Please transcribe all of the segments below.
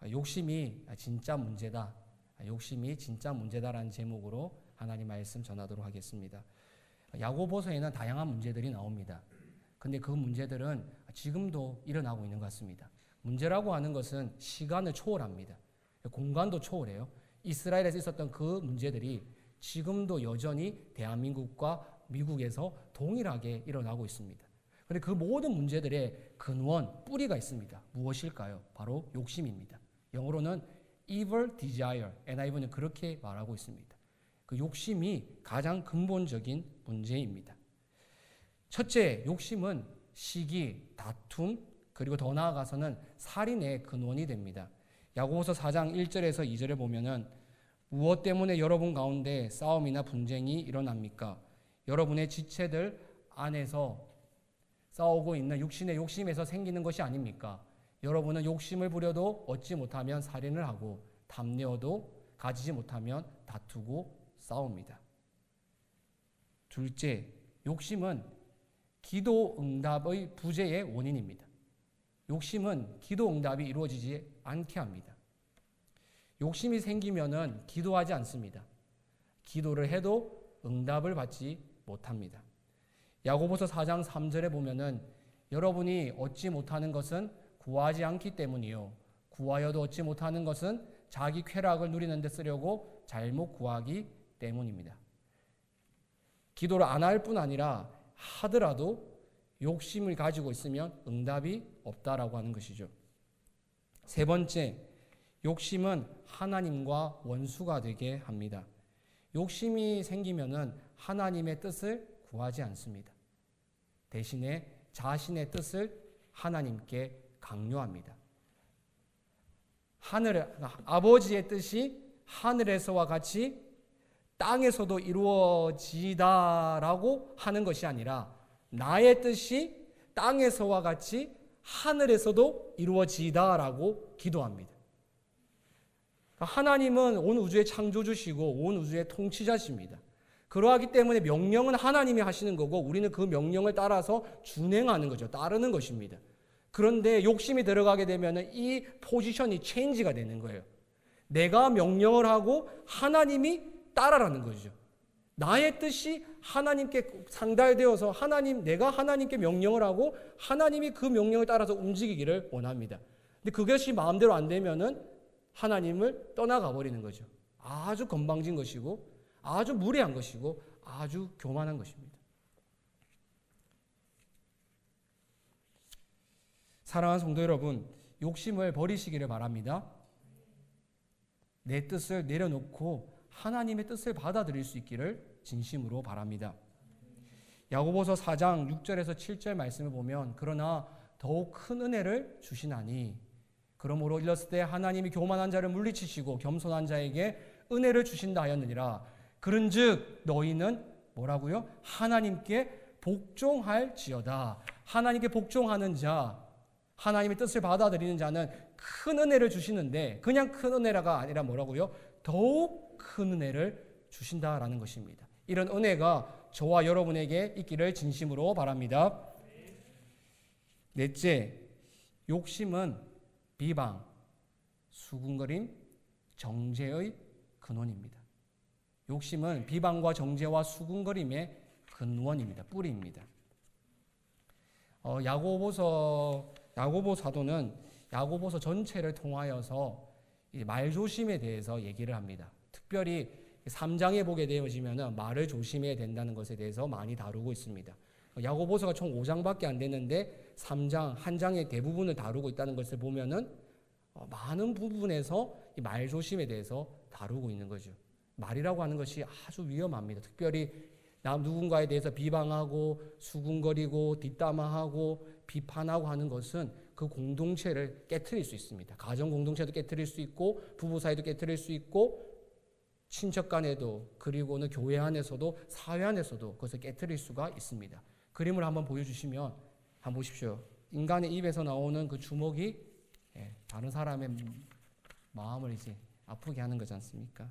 욕심이 진짜 문제다. 욕심이 진짜 문제다라는 제목으로 하나님 말씀 전하도록 하겠습니다. 야고보서에는 다양한 문제들이 나옵니다. 근데 그 문제들은 지금도 일어나고 있는 것 같습니다. 문제라고 하는 것은 시간을 초월합니다. 공간도 초월해요. 이스라엘에서 있었던 그 문제들이 지금도 여전히 대한민국과 미국에서 동일하게 일어나고 있습니다. 그런데 그 모든 문제들의 근원, 뿌리가 있습니다. 무엇일까요? 바로 욕심입니다. 영어로는 evil desire, NIV는 그렇게 말하고 있습니다. 그 욕심이 가장 근본적인 문제입니다. 첫째, 욕심은 시기, 다툼, 그리고 더 나아가서는 살인의 근원이 됩니다. 야고보서 4장 1절에서 2절에 보면은 무엇 때문에 여러분 가운데 싸움이나 분쟁이 일어납니까? 여러분의 지체들 안에서 싸우고 있는 육신의 욕심에서 생기는 것이 아닙니까? 여러분은 욕심을 부려도 얻지 못하면 살인을 하고 담내어도 가지지 못하면 다투고 싸웁니다. 둘째, 욕심은 기도 응답의 부재의 원인입니다. 욕심은 기도 응답이 이루어지지 않게 합니다. 욕심이 생기면은 기도하지 않습니다. 기도를 해도 응답을 받지 못합니다. 야고보서 4장 3절에 보면은 여러분이 얻지 못하는 것은 구하지 않기 때문이요. 구하여도 얻지 못하는 것은 자기 쾌락을 누리는 데 쓰려고 잘못 구하기 때문입니다. 기도를 안 할 뿐 아니라 하더라도 욕심을 가지고 있으면 응답이 없다라고 하는 것이죠. 세 번째, 욕심은 하나님과 원수가 되게 합니다. 욕심이 생기면은 하나님의 뜻을 구하지 않습니다. 대신에 자신의 뜻을 하나님께 강요합니다. 아버지의 뜻이 하늘에서와 같이 땅에서도 이루어지다라고 하는 것이 아니라 나의 뜻이 땅에서와 같이 하늘에서도 이루어지다라고 기도합니다. 하나님은 온 우주의 창조주시고 온 우주의 통치자십니다. 그러하기 때문에 명령은 하나님이 하시는 거고 우리는 그 명령을 따라서 준행하는 거죠. 따르는 것입니다. 그런데 욕심이 들어가게 되면 이 포지션이 체인지가 되는 거예요. 내가 명령을 하고 하나님이 따라라는 거죠. 나의 뜻이 하나님께 상달되어서 내가 하나님께 명령을 하고 하나님이 그 명령을 따라서 움직이기를 원합니다. 근데 그것이 마음대로 안 되면은 하나님을 떠나가 버리는 거죠. 아주 건방진 것이고 아주 무례한 것이고 아주 교만한 것입니다. 사랑하는 성도 여러분, 욕심을 버리시기를 바랍니다. 내 뜻을 내려놓고 하나님의 뜻을 받아들일 수 있기를 진심으로 바랍니다. 야고보서 4장 6절에서 7절 말씀을 보면 그러나 더욱 큰 은혜를 주시나니 그러므로 일렀을 때 하나님이 교만한 자를 물리치시고 겸손한 자에게 은혜를 주신다 하였느니라. 그런즉 너희는 뭐라고요? 하나님께 복종할지어다. 하나님께 복종하는 자, 하나님의 뜻을 받아들이는 자는 큰 은혜를 주시는데 그냥 큰 은혜가 아니라 뭐라고요? 더욱 큰 은혜를 주신다라는 것입니다. 이런 은혜가 저와 여러분에게 있기를 진심으로 바랍니다. 넷째, 욕심은 비방, 수군거림, 정죄의 근원입니다. 욕심은 비방과 정죄와 수군거림의 근원입니다. 뿌리입니다. 야고보 사도는 야고보서 전체를 통하여서 말조심에 대해서 얘기를 합니다. 특별히 3장에 보게 되어지면 말을 조심해야 된다는 것에 대해서 많이 다루고 있습니다. 야고보서가 총 5장밖에 안 되는데 3장, 한 장의 대부분을 다루고 있다는 것을 보면은 많은 부분에서 이 말조심에 대해서 다루고 있는 거죠. 말이라고 하는 것이 아주 위험합니다. 특별히 누군가에 대해서 비방하고 수군거리고 뒷담화하고 비판하고 하는 것은 그 공동체를 깨트릴 수 있습니다. 가정 공동체도 깨트릴 수 있고 부부 사이도 깨트릴 수 있고 친척 간에도 그리고는 교회 안에서도 사회 안에서도 그것을 깨트릴 수가 있습니다. 그림을 한번 보여주시면 한번 보십시오. 인간의 입에서 나오는 그 주먹이 다른 사람의 마음을 이제 아프게 하는 거지 않습니까?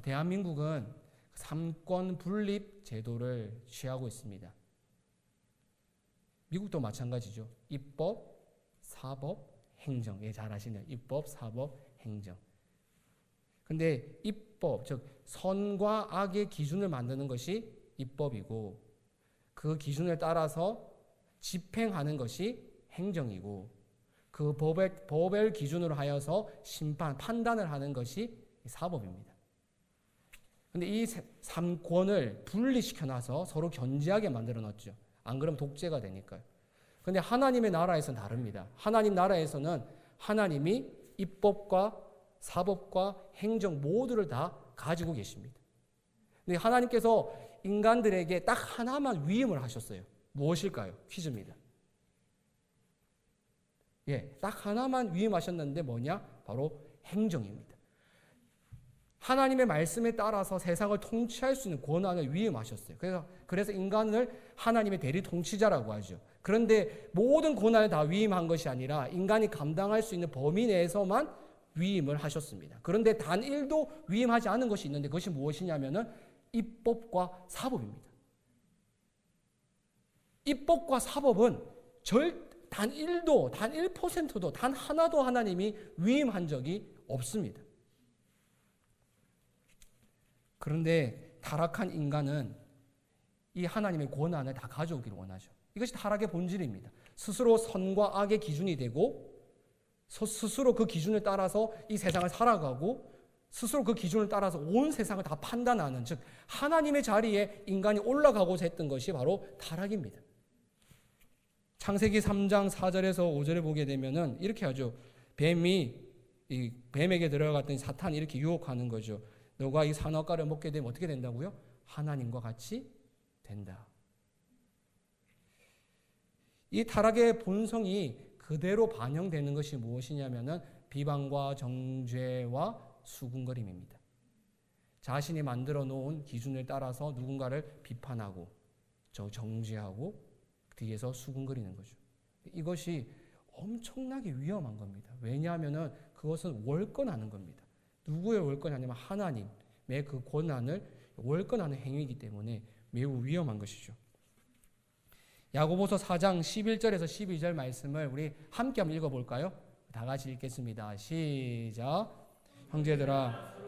대한민국은 삼권 분립 제도를 취하고 있습니다. 미국도 마찬가지죠. 입법, 사법, 행정. 예, 잘 아시네요. 입법, 사법, 행정. 근데 입법, 즉 선과 악의 기준을 만드는 것이 입법이고 그 기준을 따라서 집행하는 것이 행정이고 그 법의 기준으로 하여서 심판, 판단을 하는 것이 사법입니다. 근데 이 3권을 분리시켜 놔서 서로 견제하게 만들어 놨죠. 안 그러면 독재가 되니까요. 근데 하나님의 나라에서는 다릅니다. 하나님 나라에서는 하나님이 입법과 사법과 행정 모두를 다 가지고 계십니다. 근데 하나님께서 인간들에게 딱 하나만 위임을 하셨어요. 무엇일까요? 퀴즈입니다. 예, 딱 하나만 위임하셨는데 뭐냐? 바로 행정입니다. 하나님의 말씀에 따라서 세상을 통치할 수 있는 권한을 위임하셨어요. 그래서 인간을 하나님의 대리 통치자라고 하죠. 그런데 모든 권한을 다 위임한 것이 아니라 인간이 감당할 수 있는 범위 내에서만 위임을 하셨습니다. 그런데 단 1도 위임하지 않은 것이 있는데 그것이 무엇이냐면은 입법과 사법입니다. 입법과 사법은 단 1도, 단 1%도, 단 하나도 하나님이 위임한 적이 없습니다. 그런데 타락한 인간은 이 하나님의 권한을 다 가져오기를 원하죠. 이것이 타락의 본질입니다. 스스로 선과 악의 기준이 되고 스스로 그 기준을 따라서 이 세상을 살아가고 스스로 그 기준을 따라서 온 세상을 다 판단하는, 즉 하나님의 자리에 인간이 올라가고자 했던 것이 바로 타락입니다. 창세기 3장 4절에서 5절에 보게 되면은 이렇게 하죠. 뱀에게 들어갔더니 사탄이 이렇게 유혹하는 거죠. 너가 이 선악과를 먹게 되면 어떻게 된다고요? 하나님과 같이 된다. 이 타락의 본성이 그대로 반영되는 것이 무엇이냐면은 비방과 정죄와 수군거림입니다. 자신이 만들어 놓은 기준을 따라서 누군가를 비판하고 정죄하고 뒤에서 수군거리는 거죠. 이것이 엄청나게 위험한 겁니다. 왜냐하면은 그것은 월권하는 겁니다. 누구의 월권하냐면 하나님의 그 권한을 월권하는 행위이기 때문에 매우 위험한 것이죠. 야고보서 4장 11절에서 12절 말씀을 우리 함께 한번 읽어볼까요? 다 같이 읽겠습니다. 시작. 형제들아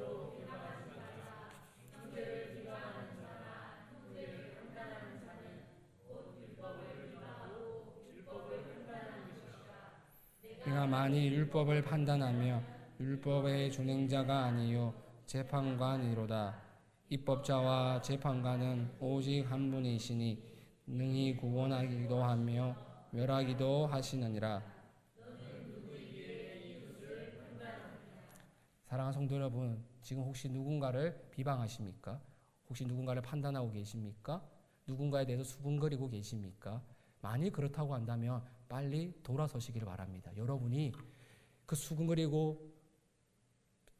내가 만일 율법을 판단하며 율법의 준행자가 아니요 재판관이로다. 입법자와 재판관은 오직 한 분이시니 능히 구원하기도 하며 멸하기도 하시느니라. 사랑하는 성도 여러분, 지금 혹시 누군가를 비방하십니까? 혹시 누군가를 판단하고 계십니까? 누군가에 대해서 수군거리고 계십니까? 만일 그렇다고 한다면 빨리 돌아서시기를 바랍니다. 여러분이 그 수군거리고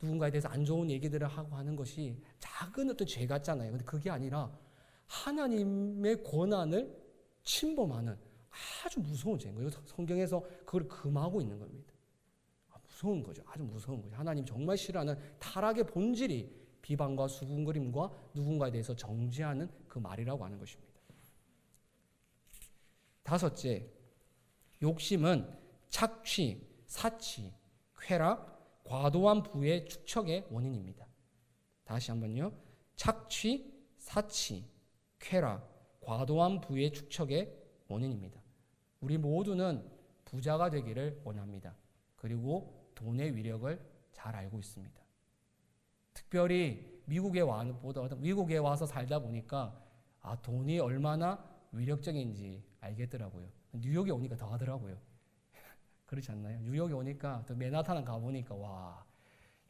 누군가에 대해서 안 좋은 얘기들을 하고 하는 것이 작은 어떤 죄 같잖아요. 근데 그게 아니라 하나님의 권한을 침범하는 아주 무서운 죄인 거예요. 성경에서 그걸 금하고 있는 겁니다. 무서운 거죠. 아주 무서운 거죠. 하나님 정말 싫어하는 타락의 본질이 비방과 수군거림과 누군가에 대해서 정죄하는 그 말이라고 하는 것입니다. 다섯째, 욕심은 착취, 사치, 쾌락, 과도한 부의 축척의 원인입니다. 다시 한번요. 착취, 사치, 쾌락, 과도한 부의 축척의 원인입니다. 우리 모두는 부자가 되기를 원합니다. 그리고 돈의 위력을 잘 알고 있습니다. 특별히 미국에 와서 살다 보니까 돈이 얼마나 위력적인지 알겠더라고요. 뉴욕에 오니까 더 하더라고요. 그렇지 않나요? 뉴욕에 오니까 또 맨하탄 가보니까 와,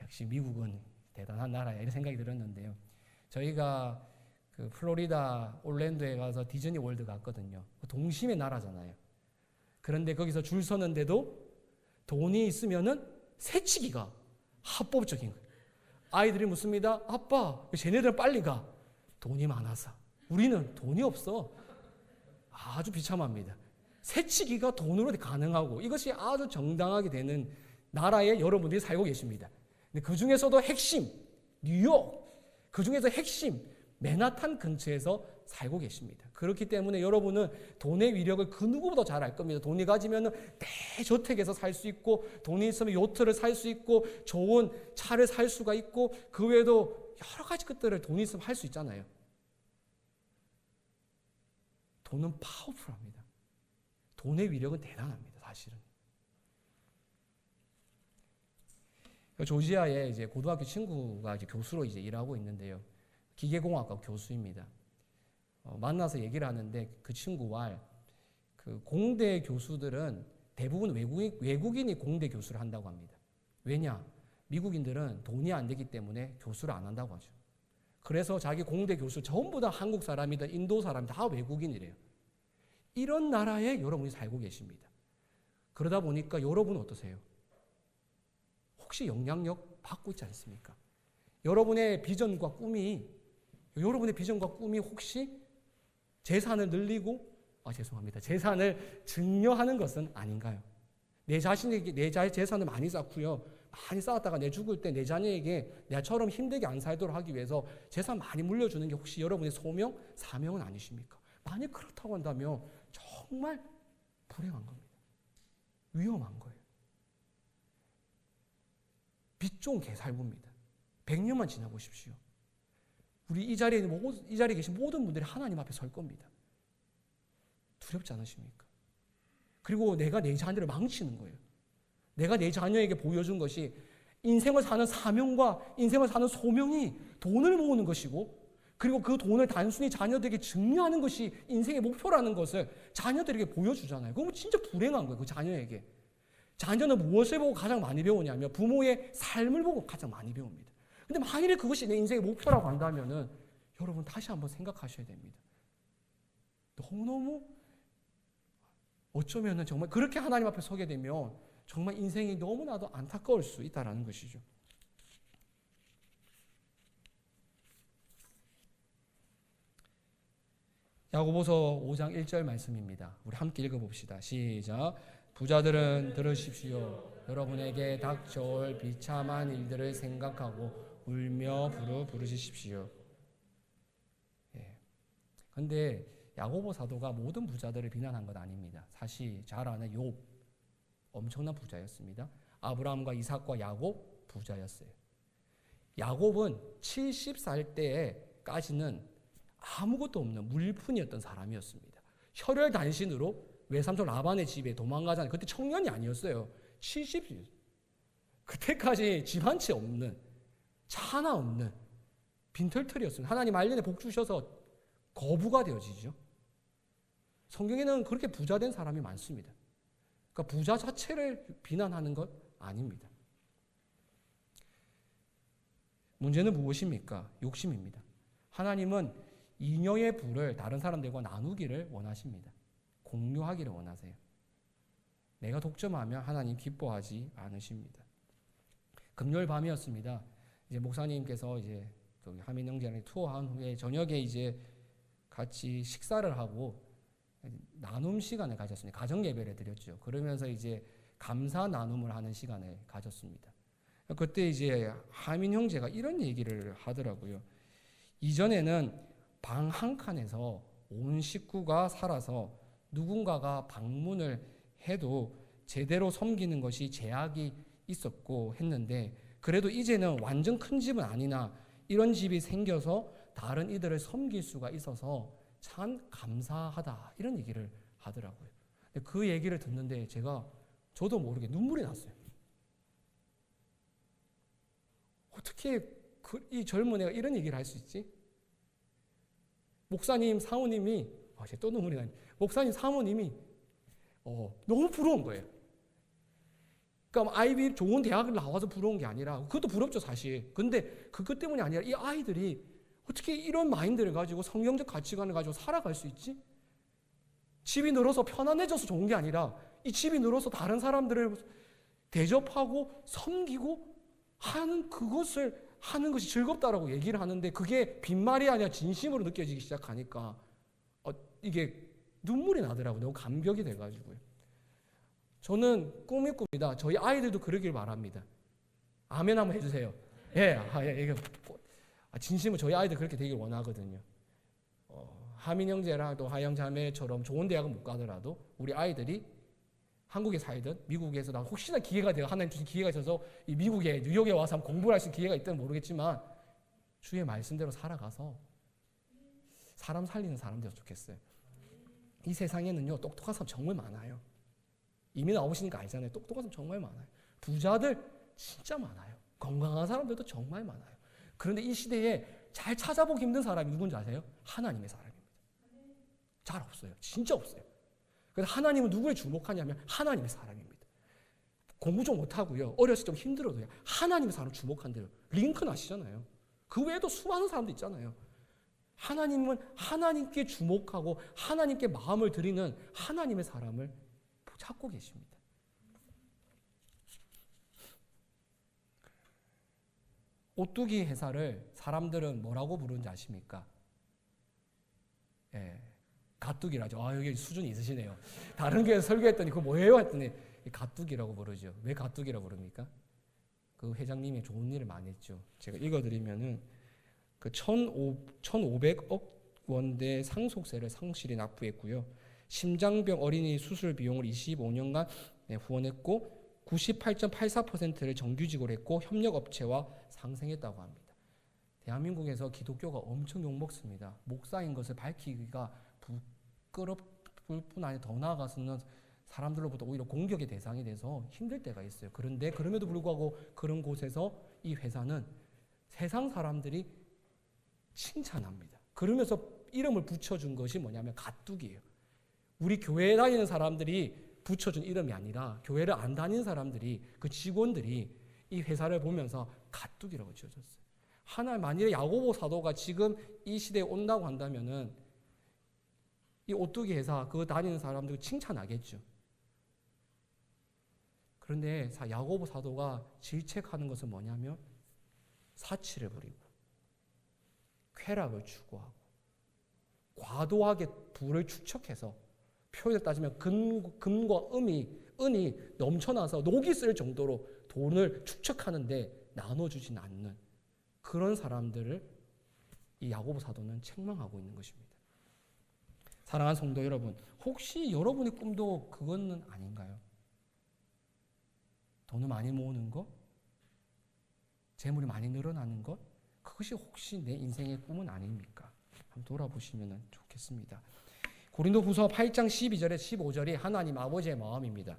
역시 미국은 대단한 나라야 이런 생각이 들었는데요. 저희가 그 플로리다 올랜도에 가서 디즈니 월드 갔거든요. 동심의 나라잖아요. 그런데 거기서 줄 서는데도 돈이 있으면은 새치기가 합법적인 거예요. 아이들이 묻습니다. 아빠, 쟤네들은 빨리 가. 돈이 많아서. 우리는 돈이 없어. 아주 비참합니다. 새치기가 돈으로 가능하고 이것이 아주 정당하게 되는 나라에 여러분들이 살고 계십니다. 근데 그 중에서도 핵심, 뉴욕, 그 중에서 핵심, 맨하탄 근처에서 살고 계십니다. 그렇기 때문에 여러분은 돈의 위력을 그 누구보다 잘 알 겁니다. 돈이 가지면 대저택에서 살 수 있고, 돈이 있으면 요트를 살 수 있고, 좋은 차를 살 수가 있고, 그 외에도 여러 가지 것들을 돈이 있으면 할 수 있잖아요. 돈은 파워풀합니다. 돈의 위력은 대단합니다, 사실은. 조지아에 이제 고등학교 친구가 이제 교수로 이제 일하고 있는데요. 기계공학과 교수입니다. 만나서 얘기를 하는데 그 친구와 그 공대 교수들은 대부분 외국인이 공대 교수를 한다고 합니다. 왜냐? 미국인들은 돈이 안 되기 때문에 교수를 안 한다고 하죠. 그래서 자기 공대 교수 전부 다 한국 사람이든 인도 사람이든 다 외국인이래요. 이런 나라에 여러분이 살고 계십니다. 그러다 보니까 여러분은 어떠세요? 혹시 영향력 받고 있지 않습니까? 여러분의 비전과 꿈이 혹시 재산을 늘리고, 죄송합니다. 재산을 증여하는 것은 아닌가요? 내 자신에게 내 재산을 많이 쌓고요. 많이 쌓았다가 내 죽을 때 내 자녀에게 나처럼 힘들게 안 살도록 하기 위해서 재산 많이 물려주는 게 혹시 여러분의 소명, 사명은 아니십니까? 만약 그렇다고 한다면 정말 불행한 겁니다. 위험한 거예요. 빛 좋은 개살구입니다. 100년만 지나보십시오. 우리 이 자리에 계신 모든 분들이 하나님 앞에 설 겁니다. 두렵지 않으십니까? 그리고 내가 내 자녀를 망치는 거예요. 내가 내 자녀에게 보여준 것이 인생을 사는 사명과 인생을 사는 소명이 돈을 모으는 것이고, 그리고 그 돈을 단순히 자녀들에게 증여하는 것이 인생의 목표라는 것을 자녀들에게 보여주잖아요. 그럼 진짜 불행한 거예요, 그 자녀에게. 자녀는 무엇을 보고 가장 많이 배우냐면 부모의 삶을 보고 가장 많이 배웁니다. 근데 만일에 그것이 내 인생의 목표라고 한다면은 여러분 다시 한번 생각하셔야 됩니다. 너무너무 어쩌면은 정말 그렇게 하나님 앞에 서게 되면 정말 인생이 너무나도 안타까울 수 있다라는 것이죠. 야고보서 5장 1절 말씀입니다. 우리 함께 읽어봅시다. 시작. 부자들은 들으십시오. 여러분에게 닥쳐올 비참한 일들을 생각하고 울며 부르짖으십시오. 그런데 야고보 사도가 모든 부자들을 비난한 것 아닙니다. 사실 잘 아는 욥 엄청난 부자였습니다. 아브라함과 이삭과 야곱 부자였어요. 야곱은 70살 때까지는 아무것도 없는 물푼이었던 사람이었습니다. 혈혈단신으로 외삼촌 라반의 집에 도망가잖아요. 그때 청년이 아니었어요. 70세. 그때까지 집 한 채 없는, 차 하나 없는 빈털털이었습니다. 하나님 말년에 복 주셔서 거부가 되어지죠. 성경에는 그렇게 부자된 사람이 많습니다. 그러니까 부자 자체를 비난하는 것 아닙니다. 문제는 무엇입니까? 욕심입니다. 하나님은 잉여의 부를 다른 사람들과 나누기를 원하십니다. 공유하기를 원하세요. 내가 독점하면 하나님 기뻐하지 않으십니다. 금요일 밤이었습니다. 이제 목사님께서 이제 하민 형제랑 투어한 후에 저녁에 이제 같이 식사를 하고 나눔 시간을 가졌습니다. 가정 예배를 드렸죠. 그러면서 이제 감사 나눔을 하는 시간을 가졌습니다. 그때 이제 하민 형제가 이런 얘기를 하더라고요. 이전에는 방 한 칸에서 온 식구가 살아서 누군가가 방문을 해도 제대로 섬기는 것이 제약이 있었고 했는데, 그래도 이제는 완전 큰 집은 아니나 이런 집이 생겨서 다른 이들을 섬길 수가 있어서 참 감사하다, 이런 얘기를 하더라고요. 그 얘기를 듣는데 저도 모르게 눈물이 났어요. 어떻게 이 젊은 애가 이런 얘기를 할 수 있지? 목사님, 사모님이 또 눈물이 나네. 목사님, 사모님이 너무 부러운 거예요. 그러니까 아이비 좋은 대학을 나와서 부러운 게 아니라, 그것도 부럽죠 사실. 근데 그것 때문이 아니라 이 아이들이 어떻게 이런 마인드를 가지고 성경적 가치관을 가지고 살아갈 수 있지? 집이 늘어서 편안해져서 좋은 게 아니라 이 집이 늘어서 다른 사람들을 대접하고 섬기고 하는 그것을 하는 것이 즐겁다라고 얘기를 하는데, 그게 빈말이 아니라 진심으로 느껴지기 시작하니까 이게 눈물이 나더라고요. 너무 감격이 돼가지고요. 저는 꿈이 꿉니다. 저희 아이들도 그러길 바랍니다. 아멘 한번 해주세요. 이게 진심으로 저희 아이들 그렇게 되길 원하거든요. 하민 형제라도 하영 자매처럼 좋은 대학은 못 가더라도 우리 아이들이 한국에 살든 미국에서 혹시나 기회가 되어 하나님 주신 기회가 있어서 이 미국에 뉴욕에 와서 한번 공부를 할 수 있는 기회가 있다면 모르겠지만 주의 말씀대로 살아가서 사람 살리는 사람 되었으면 좋겠어요. 이 세상에는요 똑똑한 사람 정말 많아요. 이미 나오시니까 알잖아요. 똑똑한 사람 정말 많아요. 부자들 진짜 많아요. 건강한 사람들도 정말 많아요. 그런데 이 시대에 잘 찾아보기 힘든 사람이 누군지 아세요? 하나님의 사람입니다. 잘 없어요. 진짜 없어요. 그래서 하나님은 누구에 주목하냐면 하나님의 사람입니다. 공부 좀 못하고요. 어렸을 때 좀 힘들어도요. 하나님의 사람 주목한대요. 링컨 아시잖아요. 그 외에도 수많은 사람도 있잖아요. 하나님은 하나님께 주목하고 하나님께 마음을 드리는 하나님의 사람을 찾고 계십니다. 오뚜기 회사를 사람들은 뭐라고 부르는지 아십니까? 예, 가뚜기라죠. 여기 수준이 있으시네요. 다른 교회에서 설교했더니 그거 뭐예요? 했더니 가뚜기라고 부르죠. 왜 가뚜기라고 부릅니까? 그 회장님이 좋은 일을 많이 했죠. 제가 읽어드리면은 그 1,500억 원대 상속세를 성실히 납부했고요. 심장병 어린이 수술 비용을 25년간 후원했고 98.84%를 정규직으로 했고 협력업체와 상생했다고 합니다. 대한민국에서 기독교가 엄청 욕먹습니다. 목사인 것을 밝히기가 부끄럽을 뿐 아니라 더 나아가서는 사람들로부터 오히려 공격의 대상이 돼서 힘들 때가 있어요. 그런데 그럼에도 불구하고 그런 곳에서 이 회사는 세상 사람들이 칭찬합니다. 그러면서 이름을 붙여준 것이 뭐냐면 가뚜기예요. 우리 교회에 다니는 사람들이 붙여준 이름이 아니라 교회를 안 다니는 사람들이 그 직원들이 이 회사를 보면서 가뚜기라고 지어줬어요. 만일에 야고보 사도가 지금 이 시대에 온다고 한다면은 이 오뚜기 회사 그거 다니는 사람들 칭찬하겠죠. 그런데 야고보 사도가 질책하는 것은 뭐냐면 사치를 부리고 쾌락을 추구하고 과도하게 부를 축적해서 표현을 따지면 금과 은이 넘쳐나서 녹이 쓸 정도로 돈을 축적하는데 나눠주진 않는 그런 사람들을 이 야고보 사도는 책망하고 있는 것입니다. 사랑하는 성도 여러분, 혹시 여러분의 꿈도 그거는 아닌가요? 돈을 많이 모으는 것? 재물이 많이 늘어나는 것? 그것이 혹시 내 인생의 꿈은 아닙니까? 한번 돌아보시면 좋겠습니다. 고린도후서 8장 12절에 15절이 하나님 아버지의 마음입니다.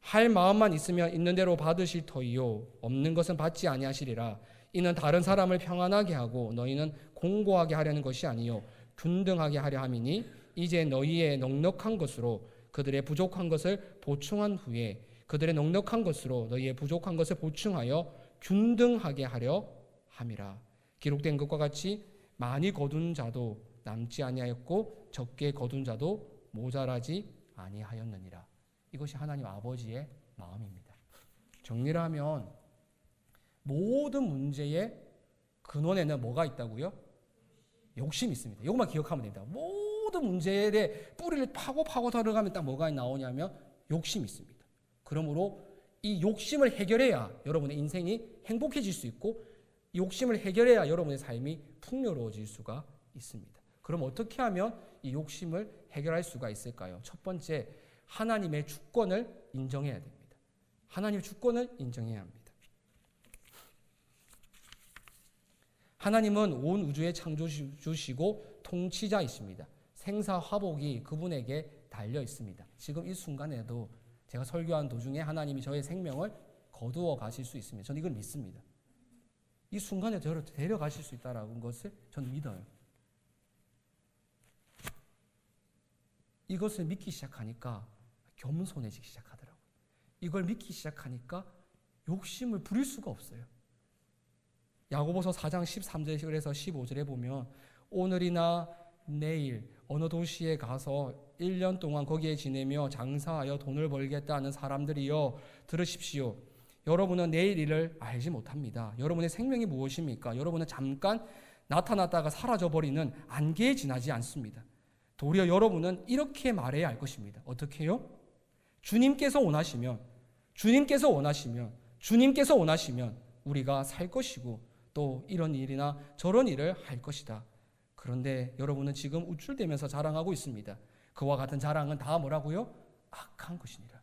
할 마음만 있으면 있는 대로 받으실 터이요 없는 것은 받지 아니하시리라. 이는 다른 사람을 평안하게 하고 너희는 공고하게 하려는 것이 아니요 균등하게 하려 함이니 이제 너희의 넉넉한 것으로 그들의 부족한 것을 보충한 후에 그들의 넉넉한 것으로 너희의 부족한 것을 보충하여 균등하게 하려 함이라. 기록된 것과 같이 많이 거둔 자도 남지 아니하였고 적게 거둔 자도 모자라지 아니하였느니라. 이것이 하나님 아버지의 마음입니다. 정리를 하면 모든 문제의 근원에는 뭐가 있다고요? 욕심이 있습니다. 이것만 기억하면 됩니다. 모든 문제에 대해 뿌리를 파고 들어가면 딱 뭐가 나오냐면 욕심이 있습니다. 그러므로 이 욕심을 해결해야 여러분의 인생이 행복해질 수 있고 욕심을 해결해야 여러분의 삶이 풍요로워질 수가 있습니다. 그럼 어떻게 하면 이 욕심을 해결할 수가 있을까요? 첫 번째, 하나님의 주권을 인정해야 됩니다. 하나님의 주권을 인정해야 합니다. 하나님은 온 우주의 창조주시고 통치자이십니다. 생사화복이 그분에게 달려 있습니다. 지금 이 순간에도 제가 설교한 도중에 하나님이 저의 생명을 거두어 가실 수 있습니다. 저는 이걸 믿습니다. 이 순간에 저를 데려가실 수 있다는 것을 저는 믿어요. 이것을 믿기 시작하니까 겸손해지기 시작하더라고요. 이걸 믿기 시작하니까 욕심을 부릴 수가 없어요. 야고보서 4장 13절에서 15절에 보면 오늘이나 내일 어느 도시에 가서 1년 동안 거기에 지내며 장사하여 돈을 벌겠다는 사람들이여 들으십시오. 여러분은 내일 일을 알지 못합니다. 여러분의 생명이 무엇입니까? 여러분은 잠깐 나타났다가 사라져버리는 안개에 지나지 않습니다. 도리어 여러분은 이렇게 말해야 할 것입니다. 어떻게 해요? 주님께서 원하시면 우리가 살 것이고 또 이런 일이나 저런 일을 할 것이다. 그런데 여러분은 지금 우쭐대면서 자랑하고 있습니다. 그와 같은 자랑은 다 뭐라고요? 악한 것이니라.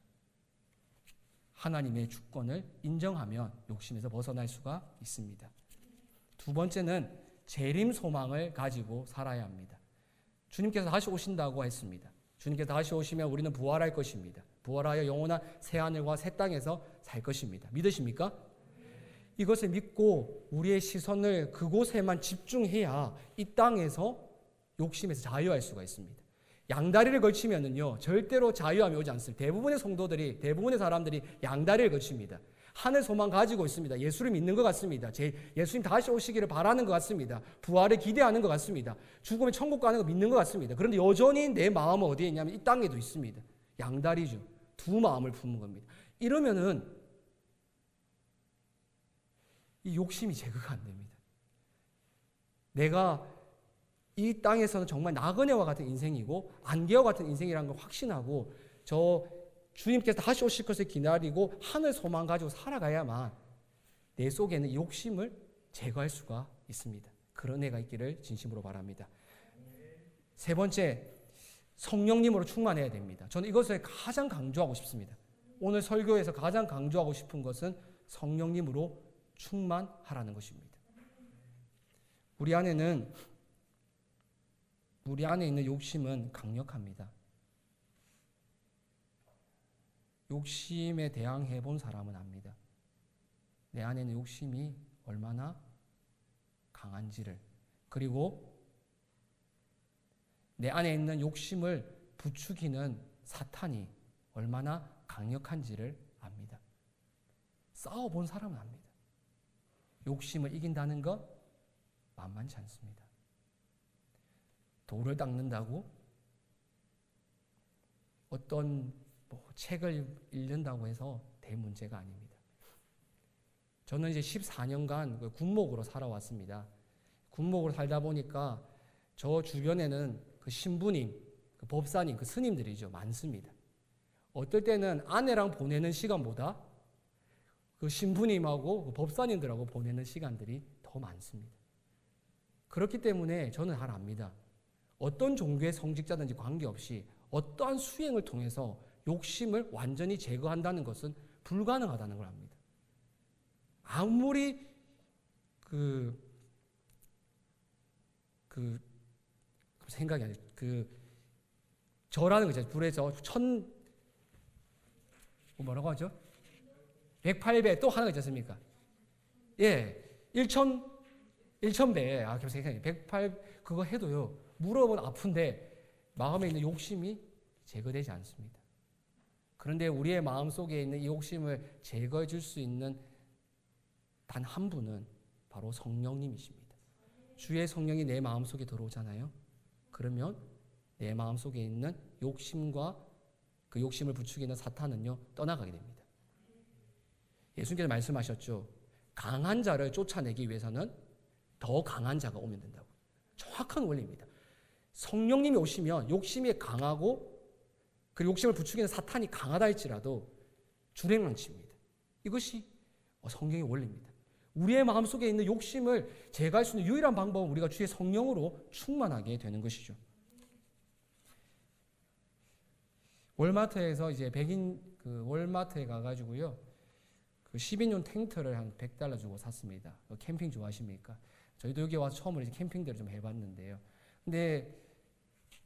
하나님의 주권을 인정하면 욕심에서 벗어날 수가 있습니다. 두 번째는 재림 소망을 가지고 살아야 합니다. 주님께서 다시 오신다고 했습니다. 주님께서 다시 오시면 우리는 부활할 것입니다. 부활하여 영원한 새하늘과 새 땅에서 살 것입니다. 믿으십니까? 이것을 믿고 우리의 시선을 그곳에만 집중해야 이 땅에서 욕심에서 자유할 수가 있습니다. 양다리를 걸치면은요, 절대로 자유함이 오지 않습니다. 대부분의 성도들이, 대부분의 사람들이 양다리를 걸칩니다. 하늘 소망 가지고 있습니다. 예수를 믿는 것 같습니다. 예수님 다시 오시기를 바라는 것 같습니다. 부활을 기대하는 것 같습니다. 죽으면 천국 가는 거 믿는 것 같습니다. 그런데 여전히 내 마음은 어디에 있냐면 이 땅에도 있습니다. 양다리죠. 두 마음을 품은 겁니다. 이러면은 이 욕심이 제거가 안 됩니다. 내가 이 땅에서는 정말 나그네와 같은 인생이고 안개와 같은 인생이라는 걸 확신하고 저 주님께서 다시 오실 것을 기다리고 하늘 소망 가지고 살아가야만 내 속에는 욕심을 제거할 수가 있습니다. 그런 애가 있기를 진심으로 바랍니다. 세 번째, 성령님으로 충만해야 됩니다. 저는 이것을 가장 강조하고 싶습니다. 오늘 설교에서 가장 강조하고 싶은 것은 성령님으로 충만하라는 것입니다. 우리 안에 있는 욕심은 강력합니다. 욕심에 대항해 본 사람은 압니다. 내 안에 있는 욕심이 얼마나 강한지를, 그리고 내 안에 있는 욕심을 부추기는 사탄이 얼마나 강력한지를 압니다. 싸워본 사람은 압니다. 욕심을 이긴다는 것 만만치 않습니다. 돌을 닦는다고 어떤 책을 읽는다고 해서 될 문제가 아닙니다. 저는 이제 14년간 군목으로 살아왔습니다. 군목으로 살다 보니까 저 주변에는 그 신부님, 그 법사님, 그 스님들이죠. 많습니다. 어떨 때는 아내랑 보내는 시간보다 그 신부님하고 그 법사님들하고 보내는 시간들이 더 많습니다. 그렇기 때문에 저는 잘 압니다. 어떤 종교의 성직자든지 관계없이 어떠한 수행을 통해서 욕심을 완전히 제거한다는 것은 불가능하다는 걸 압니다. 아무리 생각이 아니라 저라는 거죠. 불의 저 뭐라고 하죠? 108배 또 하나가 있지 않습니까? 예, 1000배. 아, 계속 생각해. 108 그거 해도요. 무릎은 아픈데 마음에 있는 욕심이 제거되지 않습니다. 그런데 우리의 마음 속에 있는 이 욕심을 제거해 줄 수 있는 단 한 분은 바로 성령님이십니다. 주의 성령이 내 마음 속에 들어오잖아요. 그러면 내 마음 속에 있는 욕심과 그 욕심을 부추기는 사탄은요, 떠나가게 됩니다. 예수님께서 말씀하셨죠. 강한 자를 쫓아내기 위해서는 더 강한 자가 오면 된다고. 정확한 원리입니다. 성령님이 오시면 욕심이 강하고 그 욕심을 부추기는 사탄이 강하다 할지라도 주랭랑칩니다. 이것이 성경의 원리입니다. 우리의 마음속에 있는 욕심을 제거할 수 있는 유일한 방법은 우리가 주의 성령으로 충만하게 되는 것이죠. 월마트에서 이제 월마트에 가가지고요, 그 10인용 텐트를 한 $100 주고 샀습니다. 캠핑 좋아하십니까? 저희도 여기 와서 처음으로 이제 캠핑들을 좀 해봤는데요. 근데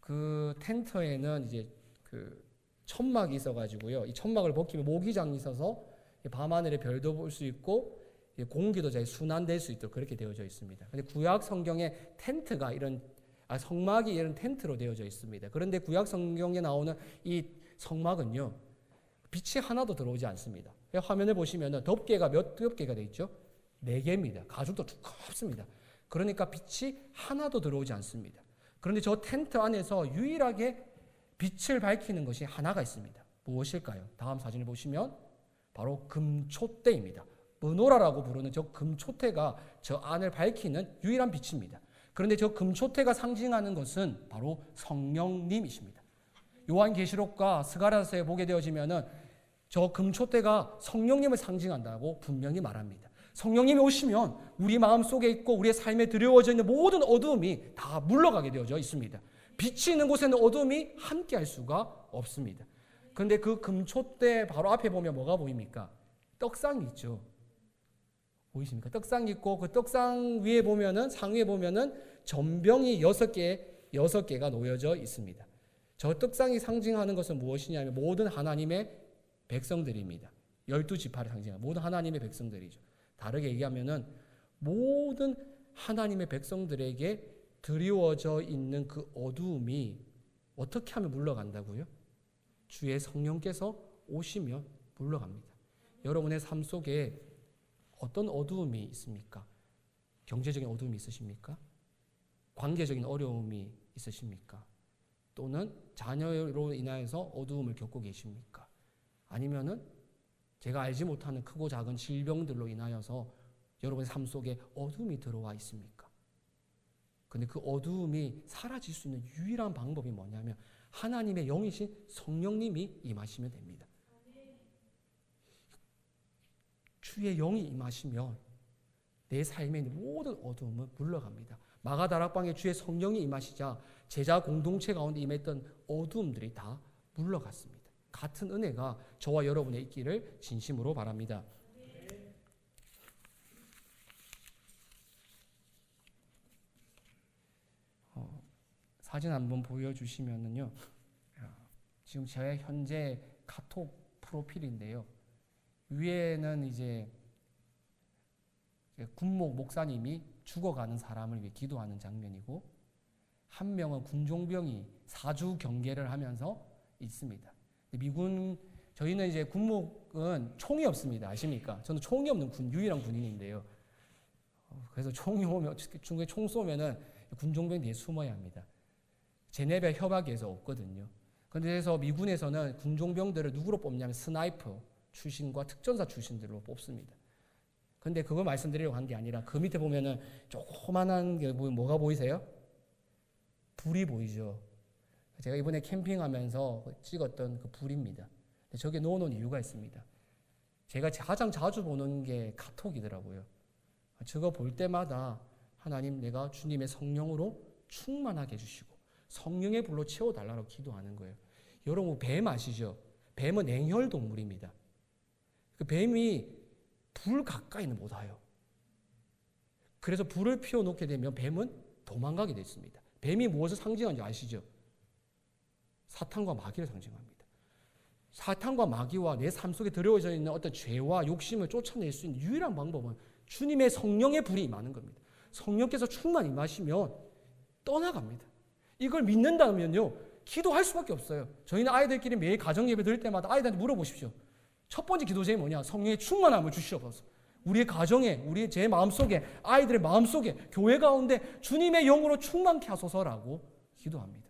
그 텐트에는 이제 그 천막이 있어가지고요, 이 천막을 벗기면 모기장이 있어서 밤하늘의 별도 볼 수 있고 공기도 잘 순환될 수 있도록 그렇게 되어져 있습니다. 근데 구약 성경에 텐트가 성막이 이런 텐트로 되어져 있습니다. 그런데 구약 성경에 나오는 이 성막은요, 빛이 하나도 들어오지 않습니다. 화면을 보시면 덮개가 몇 겹개가 되어 있죠? 4개입니다. 가죽도 두껍습니다. 그러니까 빛이 하나도 들어오지 않습니다. 그런데 저 텐트 안에서 유일하게 빛을 밝히는 것이 하나가 있습니다. 무엇일까요? 다음 사진을 보시면 바로 금촛대입니다. 머노라라고 부르는 저 금촛대가 저 안을 밝히는 유일한 빛입니다. 그런데 저 금촛대가 상징하는 것은 바로 성령님이십니다. 요한계시록과 스가랴서에 보게 되어지면은 저 금촛대가 성령님을 상징한다고 분명히 말합니다. 성령님이 오시면 우리 마음속에 있고 우리의 삶에 드리워져 있는 모든 어두움이 다 물러가게 되어져 있습니다. 빛이 있는 곳에는 어두움이 함께할 수가 없습니다. 그런데 그 금초대 바로 앞에 보면 뭐가 보입니까? 떡상이 있죠. 보이십니까? 떡상이 있고 그 떡상 위에 보면은 상위에 보면은 전병이 6개가 놓여져 있습니다. 저 떡상이 상징하는 것은 무엇이냐면 모든 하나님의 백성들입니다. 12지파를 상징하는 모든 하나님의 백성들이죠. 다르게 얘기하면은 모든 하나님의 백성들에게 드리워져 있는 그 어두움이 어떻게 하면 물러간다고요? 주의 성령께서 오시면 물러갑니다. 여러분의 삶 속에 어떤 어두움이 있습니까? 경제적인 어두움이 있으십니까? 관계적인 어려움이 있으십니까? 또는 자녀로 인하여서 어두움을 겪고 계십니까? 아니면은 제가 알지 못하는 크고 작은 질병들로 인하여서 여러분의 삶 속에 어두움이 들어와 있습니까? 근데 그 어두움이 사라질 수 있는 유일한 방법이 뭐냐면 하나님의 영이신 성령님이 임하시면 됩니다. 주의 영이 임하시면 내 삶에 있는 모든 어두움은 물러갑니다. 마가다락방에 주의 성령이 임하시자 제자 공동체 가운데 임했던 어두움들이 다 물러갔습니다. 같은 은혜가 저와 여러분에 있기를 진심으로 바랍니다. 사진 한번 보여주시면은요, 지금 제 현재 카톡 프로필인데요. 위에는 이제 군목 목사님이 죽어가는 사람을 위해 기도하는 장면이고, 한 명은 군종병이 사주 경계를 하면서 있습니다. 미군, 저희는 이제 군목은 총이 없습니다. 아십니까? 저는 총이 없는 유일한 군인인데요. 그래서 총이 오면, 중국에 총 쏘면은 군종병 뒤에 숨어야 합니다. 제네베 협약에서 없거든요. 그래서 미군에서는 군종병들을 누구로 뽑냐면 스나이퍼 출신과 특전사 출신들로 뽑습니다. 근데 그걸 말씀드리려고 한 게 아니라 그 밑에 보면은 조그만한 게 뭐가 보이세요? 불이 보이죠. 제가 이번에 캠핑하면서 찍었던 그 불입니다. 저게 넣어놓은 이유가 있습니다. 제가 가장 자주 보는 게 카톡이더라고요. 저거 볼 때마다 하나님, 내가 주님의 성령으로 충만하게 해주시고 성령의 불로 채워달라고 기도하는 거예요. 여러분, 뱀 아시죠? 뱀은 냉혈 동물입니다. 그 뱀이 불 가까이는 못 와요. 그래서 불을 피워놓게 되면 뱀은 도망가게 되어 있습니다. 뱀이 무엇을 상징하는지 아시죠? 사탄과 마귀를 상징합니다. 사탄과 마귀와 내 삶 속에 들어져 있는 어떤 죄와 욕심을 쫓아낼 수 있는 유일한 방법은 주님의 성령의 불이 임하는 겁니다. 성령께서 충만 임하시면 떠나갑니다. 이걸 믿는다면요, 기도할 수밖에 없어요. 저희는 아이들끼리 매일 가정예배 드릴 때마다 아이들한테 물어보십시오. 첫 번째 기도 제목이 뭐냐? 성령의 충만함을 주시옵소서. 우리의 가정에, 제 마음속에, 아이들의 마음속에, 교회 가운데 주님의 영으로 충만케 하소서라고 기도합니다.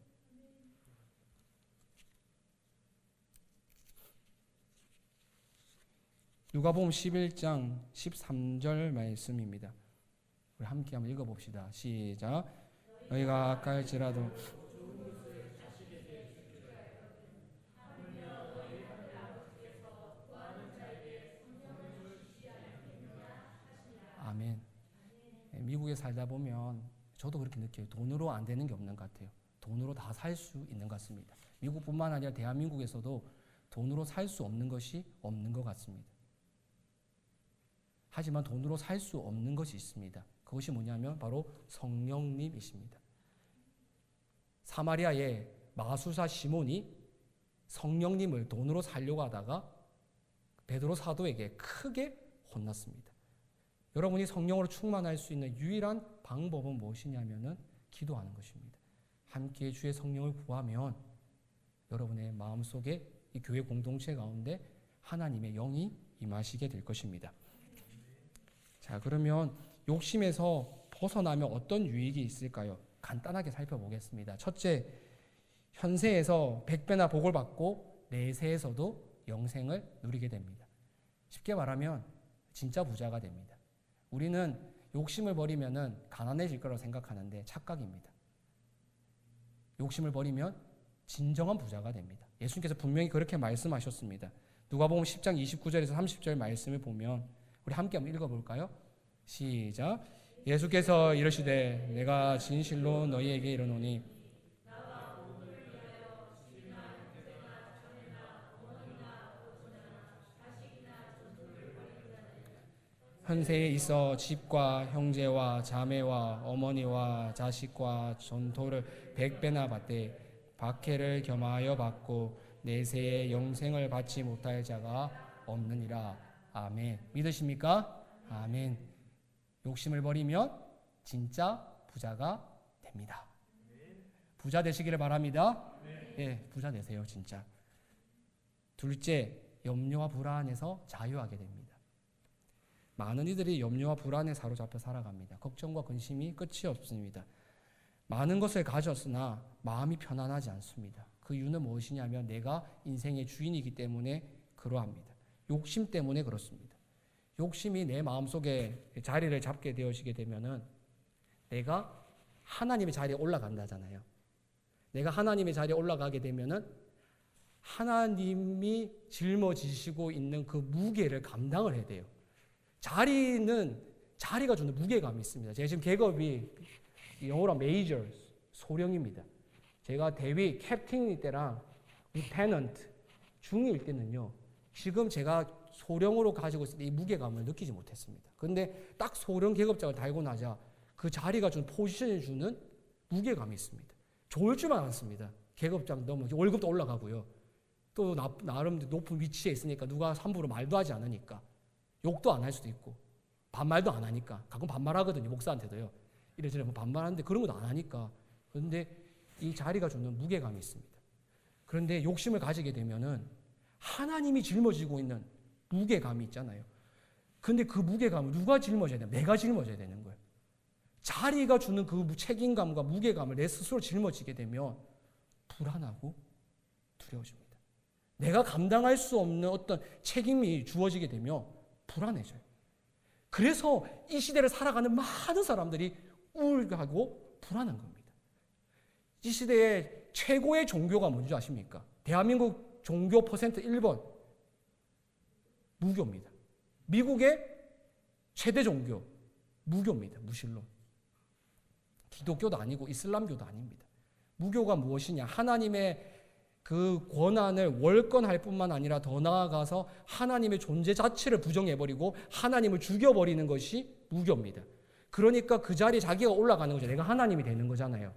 누가복음 11장 13절 말씀입니다. 우리 함께 한번 읽어봅시다. 시작. 너희가 악할지라도 아멘. 미국에 살다 보면 저도 그렇게 느껴요. 돈으로 안 되는 게 없는 것 같아요. 돈으로 다 살 수 있는 것 같습니다. 미국뿐만 아니라 대한민국에서도 돈으로 살 수 없는 것이 없는 것 같습니다. 하지만 돈으로 살 수 없는 것이 있습니다. 그것이 뭐냐면 바로 성령님이십니다. 사마리아의 마술사 시몬이 성령님을 돈으로 살려고 하다가 베드로 사도에게 크게 혼났습니다. 여러분이 성령으로 충만할 수 있는 유일한 방법은 무엇이냐면은 기도하는 것입니다. 함께 주의 성령을 구하면 여러분의 마음속에 이 교회 공동체 가운데 하나님의 영이 임하시게 될 것입니다. 자, 그러면 욕심에서 벗어나면 어떤 유익이 있을까요? 간단하게 살펴보겠습니다. 첫째, 현세에서 100배나 복을 받고 내세에서도 영생을 누리게 됩니다. 쉽게 말하면 진짜 부자가 됩니다. 우리는 욕심을 버리면은 가난해질 거라고 생각하는데 착각입니다. 욕심을 버리면 진정한 부자가 됩니다. 예수님께서 분명히 그렇게 말씀하셨습니다. 누가복음 10장 29절에서 30절 말씀을 보면 우리 함께 한번 읽어볼까요? 시작. 예수께서 이르시되 내가 진실로 너희에게 이르노니 현세에 있어 집과 형제와 자매와 어머니와 자식과 전토를 100배나 받되 박해를 겸하여 받고 내세에 영생을 받지 못할 자가 없느니라. 아멘. 믿으십니까? 아멘. 욕심을 버리면 진짜 부자가 됩니다. 부자 되시기를 바랍니다. 예, 부자 되세요, 진짜. 둘째, 염려와 불안에서 자유하게 됩니다. 많은 이들이 염려와 불안에 사로잡혀 살아갑니다. 걱정과 근심이 끝이 없습니다. 많은 것을 가졌으나 마음이 편안하지 않습니다. 그 이유는 무엇이냐면 내가 인생의 주인이기 때문에 그러합니다. 욕심 때문에 그렇습니다. 욕심이 내 마음속에 자리를 잡게 되어지게 되면은 내가 하나님의 자리에 올라간다잖아요. 내가 하나님의 자리에 올라가게 되면은 하나님이 짊어지시고 있는 그 무게를 감당을 해야 돼요. 자리가 주는 무게감이 있습니다. 제가 지금 계급이 영어로 메이저, 소령입니다. 제가 대위, 캡틴일 때랑 리테넌트, 중위일 때는요. 지금 제가 소령으로 가지고 있을 때 이 무게감을 느끼지 못했습니다. 그런데 딱 소령 계급장을 달고 나자 그 자리가 주는 포지션이 주는 무게감이 있습니다. 좋을 줄만 않습니다. 계급장 너무 월급도 올라가고요. 또 나름 높은 위치에 있으니까 누가 함부로 말도 하지 않으니까. 욕도 안 할 수도 있고 반말도 안 하니까 가끔 반말하거든요. 목사한테도요. 이래저래 반말하는데 그런 것도 안 하니까. 그런데 이 자리가 주는 무게감이 있습니다. 그런데 욕심을 가지게 되면은 하나님이 짊어지고 있는 무게감이 있잖아요. 그런데 그 무게감을 누가 짊어져야 되나? 내가 짊어져야 되는 거예요. 자리가 주는 그 책임감과 무게감을 내 스스로 짊어지게 되면 불안하고 두려워집니다. 내가 감당할 수 없는 어떤 책임이 주어지게 되면 불안해져요. 그래서 이 시대를 살아가는 많은 사람들이 우울하고 불안한 겁니다. 이 시대의 최고의 종교가 뭔지 아십니까? 대한민국 종교 퍼센트 1번 무교입니다. 미국의 최대 종교 무교입니다. 무신론. 기독교도 아니고 이슬람교도 아닙니다. 무교가 무엇이냐? 하나님의 그 권한을 월권할 뿐만 아니라 더 나아가서 하나님의 존재 자체를 부정해버리고 하나님을 죽여버리는 것이 무교입니다. 그러니까 그 자리에 자기가 올라가는 거죠. 내가 하나님이 되는 거잖아요.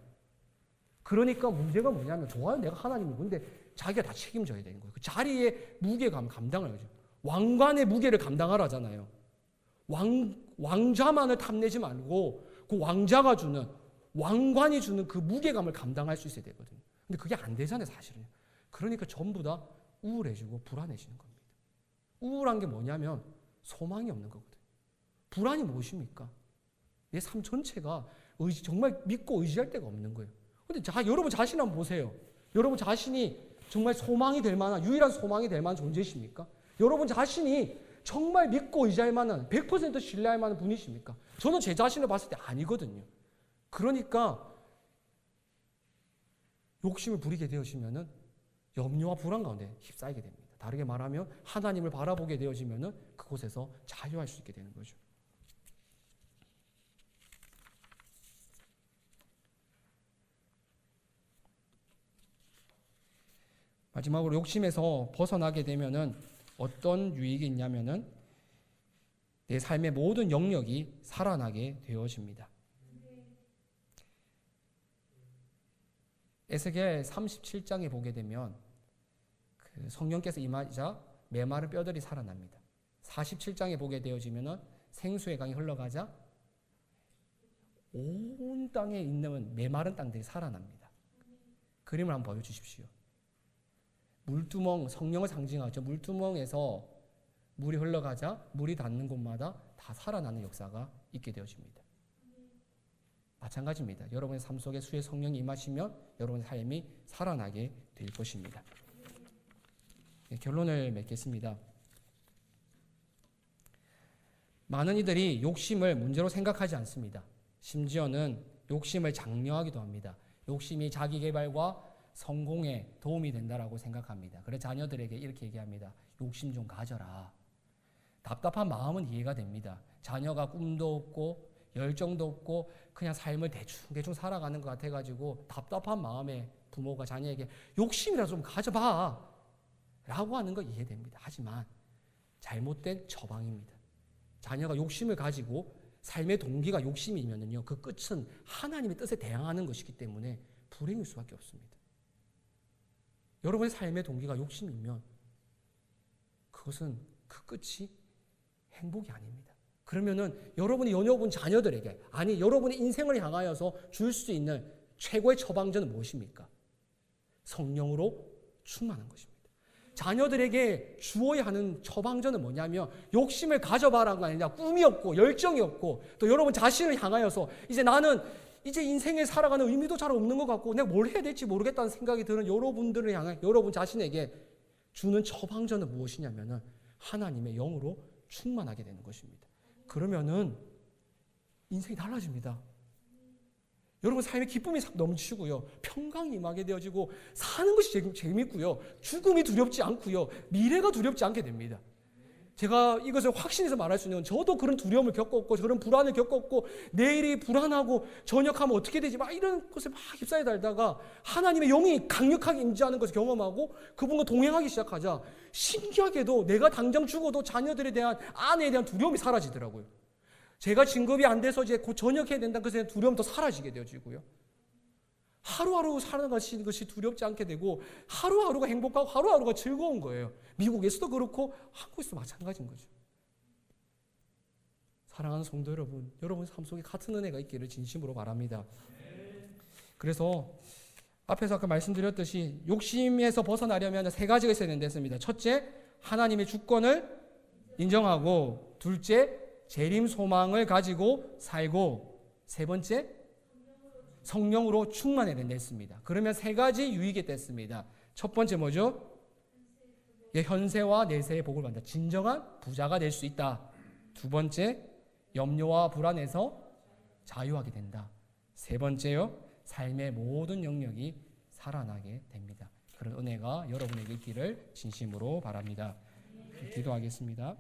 그러니까 문제가 뭐냐면 좋아요. 내가 하나님이 근데 자기가 다 책임져야 되는 거예요. 그 자리에 무게감 감당을 하죠. 왕관의 무게를 감당하라잖아요. 왕자만을 탐내지 말고 그 왕자가 주는 왕관이 주는 그 무게감을 감당할 수 있어야 되거든요. 근데 그게 안 되잖아요, 사실은. 그러니까 전부 다 우울해지고 불안해지는 겁니다. 우울한 게 뭐냐면 소망이 없는 거거든요. 불안이 무엇입니까? 내 삶 전체가 정말 믿고 의지할 데가 없는 거예요. 근데 여러분 자신 한번 보세요. 여러분 자신이 정말 소망이 될 만한, 유일한 소망이 될 만한 존재이십니까? 여러분 자신이 정말 믿고 의지할 만한, 100% 신뢰할 만한 분이십니까? 저는 제 자신을 봤을 때 아니거든요. 그러니까 욕심을 부리게 되어지면은 염려와 불안 가운데 휩싸이게 됩니다. 다르게 말하면 하나님을 바라보게 되어지면은 그곳에서 자유할 수 있게 되는 거죠. 마지막으로 욕심에서 벗어나게 되면은 어떤 유익이 있냐면은 내 삶의 모든 영역이 살아나게 되어집니다. 에스겔 37장에 보게 되면 그 성령께서 임하자 메마른 뼈들이 살아납니다. 47장에 보게 되어지면은 생수의 강이 흘러가자 온 땅에 있는 메마른 땅들이 살아납니다. 그림을 한번 보여주십시오. 물두멍, 성령을 상징하죠. 물두멍에서 물이 흘러가자 물이 닿는 곳마다 다 살아나는 역사가 있게 되어집니다. 마찬가지입니다. 여러분의 삶 속에 수의 성령이 임하시면 여러분의 삶이 살아나게 될 것입니다. 결론을 맺겠습니다. 많은 이들이 욕심을 문제로 생각하지 않습니다. 심지어는 욕심을 장려하기도 합니다. 욕심이 자기 개발과 성공에 도움이 된다라고 생각합니다. 그래서 자녀들에게 이렇게 얘기합니다. 욕심 좀 가져라. 답답한 마음은 이해가 됩니다. 자녀가 꿈도 없고 열정도 없고 그냥 삶을 대충 살아가는 것 같아가지고 답답한 마음에 부모가 자녀에게 욕심이라도 좀 가져봐 라고 하는 거 이해됩니다. 하지만 잘못된 처방입니다. 자녀가 욕심을 가지고 삶의 동기가 욕심이면요, 그 끝은 하나님의 뜻에 대항하는 것이기 때문에 불행일 수밖에 없습니다. 여러분의 삶의 동기가 욕심이면 그것은 그 끝이 행복이 아닙니다. 그러면은 여러분이 연여분 자녀들에게, 아니 여러분의 인생을 향하여서 줄 수 있는 최고의 처방전은 무엇입니까? 성령으로 충만한 것입니다. 자녀들에게 주어야 하는 처방전은 뭐냐면 욕심을 가져봐라는 거 아니냐, 꿈이 없고 열정이 없고 또 여러분 자신을 향하여서 나는 이제 인생에 살아가는 의미도 잘 없는 것 같고 내가 뭘 해야 될지 모르겠다는 생각이 드는 여러분들을 향해 여러분 자신에게 주는 처방전은 무엇이냐면은 하나님의 영으로 충만하게 되는 것입니다. 그러면은 인생이 달라집니다. 여러분 삶의 기쁨이 싹 넘치고요, 평강이 임하게 되어지고 사는 것이 재밌고요, 죽음이 두렵지 않고요, 미래가 두렵지 않게 됩니다. 제가 이것을 확신해서 말할 수 있는 건 저도 그런 두려움을 겪었고 그런 불안을 겪었고 내일이 불안하고 저녁하면 어떻게 되지 막 이런 것에 막 휩싸여 달다가 하나님의 영이 강력하게 임재하는 것을 경험하고 그분과 동행하기 시작하자 신기하게도 내가 당장 죽어도 자녀들에 대한 아내에 대한 두려움이 사라지더라고요. 제가 진급이 안 돼서 이제 곧 전역해야 된다는 것에 두려움도 사라지게 되어지고요. 하루하루 살아가시는 것이 두렵지 않게 되고 하루하루가 행복하고 하루하루가 즐거운 거예요. 미국에서도 그렇고 한국에서도 마찬가지인 거죠. 사랑하는 성도 여러분, 여러분 삶 속에 같은 은혜가 있기를 진심으로 바랍니다. 그래서 앞에서 아까 말씀드렸듯이 욕심에서 벗어나려면 세 가지가 있어야 된다했습니다. 첫째, 하나님의 주권을 인정하고, 둘째, 재림 소망을 가지고 살고, 세 번째, 성령으로 충만해야 된다 했습니다. 그러면 세 가지 유익이 됐습니다. 첫 번째 뭐죠? 현세와 내세의 복을 받는다. 진정한 부자가 될 수 있다. 두 번째, 염려와 불안에서 자유하게 된다. 세 번째요, 삶의 모든 영역이 살아나게 됩니다. 그런 은혜가 여러분에게 있기를 진심으로 바랍니다. 기도하겠습니다.